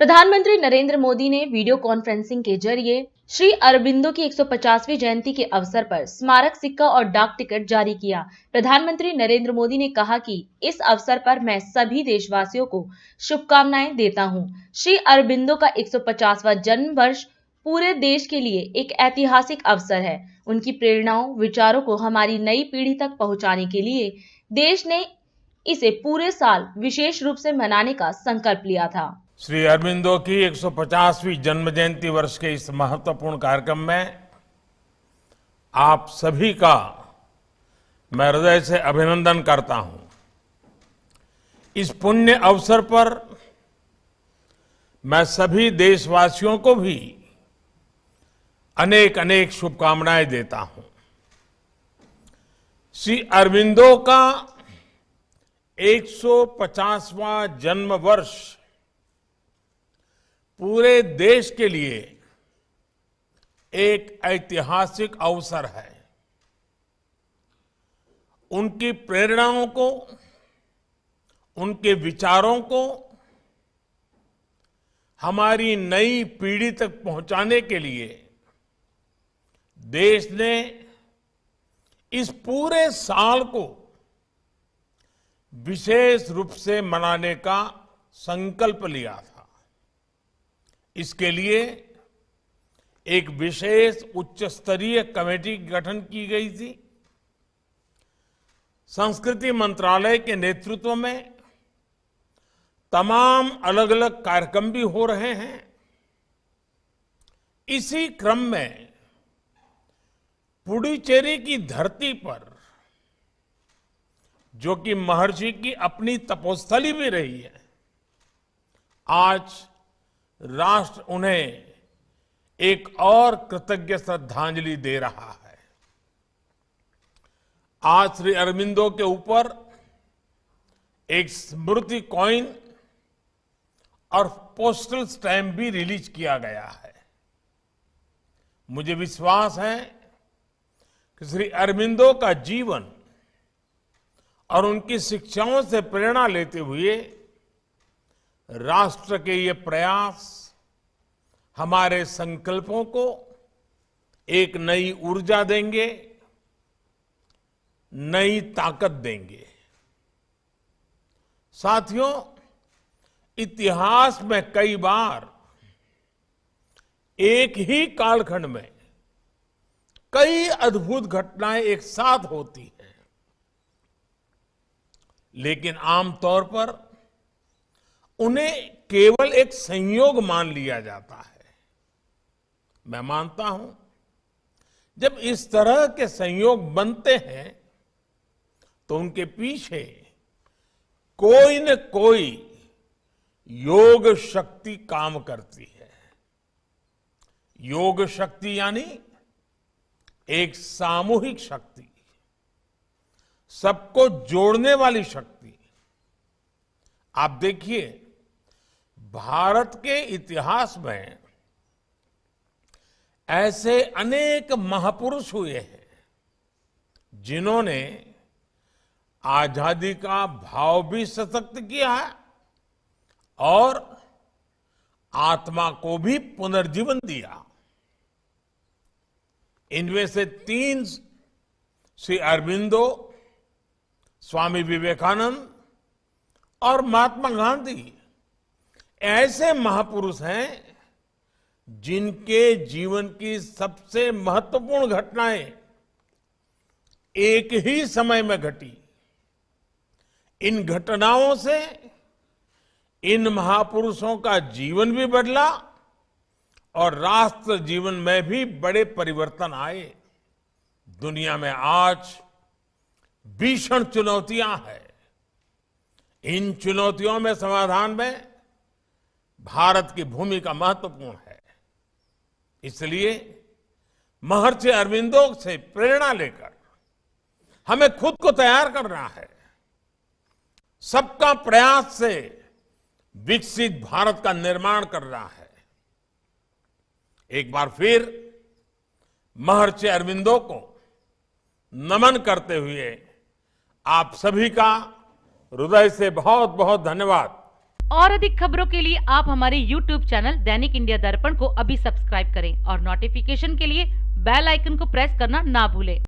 प्रधानमंत्री नरेंद्र मोदी ने video conferencing के जरिए श्री अरबिंदो की 150वीं जयंती के अवसर पर स्मारक सिक्का और डाक टिकट जारी किया। प्रधानमंत्री नरेंद्र मोदी ने कहा कि इस अवसर पर मैं सभी देशवासियों को शुभकामनाएं देता हूं। श्री अरबिंदो का 150वां जन्म वर्ष पूरे देश के लिए एक ऐतिहासिक अवसर है। उनकी प्रेरणाओं, विचारों को हमारी नई पीढ़ी तक पहुंचाने के लिए देश ने इसे पूरे साल विशेष रूप से मनाने का संकल्प लिया था। श्री अरबिंदो की 150वीं जन्म जयंती वर्ष के इस महत्वपूर्ण कार्यक्रम में आप सभी का मैं हृदय से अभिनंदन करता हूं। इस पुण्य अवसर पर मैं सभी देशवासियों को भी अनेक अनेक शुभकामनाएं देता हूं। श्री अरबिंदो का 150वां जन्म वर्ष पूरे देश के लिए एक ऐतिहासिक अवसर है। उनकी प्रेरणाओं को, उनके विचारों को हमारी नई पीढ़ी तक पहुंचाने के लिए देश ने इस पूरे साल को विशेष रूप से मनाने का संकल्प लिया था। इसके लिए एक विशेष उच्च स्तरीय कमेटी गठन की गई थी। संस्कृति मंत्रालय के नेतृत्व में तमाम अलग अलग कार्यक्रम भी हो रहे हैं। इसी क्रम में पुडुचेरी की धरती पर, जो कि महर्षि की अपनी तपोस्थली भी रही है, आज राष्ट्र उन्हें एक और कृतज्ञ श्रद्धांजलि दे रहा है। आज श्री अरबिंदो के ऊपर एक स्मृति कॉइन और पोस्टल स्टैम्प भी रिलीज किया गया है। मुझे विश्वास है कि श्री अरबिंदो का जीवन और उनकी शिक्षाओं से प्रेरणा लेते हुए राष्ट्र के ये प्रयास हमारे संकल्पों को एक नई ऊर्जा देंगे, नई ताकत देंगे। साथियों, इतिहास में कई बार एक ही कालखंड में कई अद्भुत घटनाएं एक साथ होती हैं, लेकिन आमतौर पर उन्हें केवल एक संयोग मान लिया जाता है। मैं मानता हूं, जब इस तरह के संयोग बनते हैं तो उनके पीछे कोई न कोई योग शक्ति काम करती है। योग शक्ति यानी एक सामूहिक शक्ति, सबको जोड़ने वाली शक्ति। आप देखिए, भारत के इतिहास में ऐसे अनेक महापुरुष हुए हैं जिन्होंने आजादी का भाव भी सशक्त किया है और आत्मा को भी पुनर्जीवन दिया। इनमें से 3 श्री अरबिंदो, स्वामी विवेकानंद और महात्मा गांधी ऐसे महापुरुष हैं जिनके जीवन की सबसे महत्वपूर्ण घटनाएं एक ही समय में घटी। इन घटनाओं से इन महापुरुषों का जीवन भी बदला और राष्ट्र जीवन में भी बड़े परिवर्तन आए। दुनिया में आज भीषण चुनौतियां हैं। इन चुनौतियों में समाधान में भारत की भूमिका महत्वपूर्ण है। इसलिए महर्षि अरबिंदो से प्रेरणा लेकर हमें खुद को तैयार करना है। सबका प्रयास से विकसित भारत का निर्माण करना है। एक बार फिर महर्षि अरबिंदो को नमन करते हुए आप सभी का हृदय से बहुत बहुत धन्यवाद। और अधिक खबरों के लिए आप हमारे YouTube चैनल दैनिक इंडिया दर्पण को अभी सब्सक्राइब करें और नोटिफिकेशन के लिए बेल आइकन को प्रेस करना ना भूलें।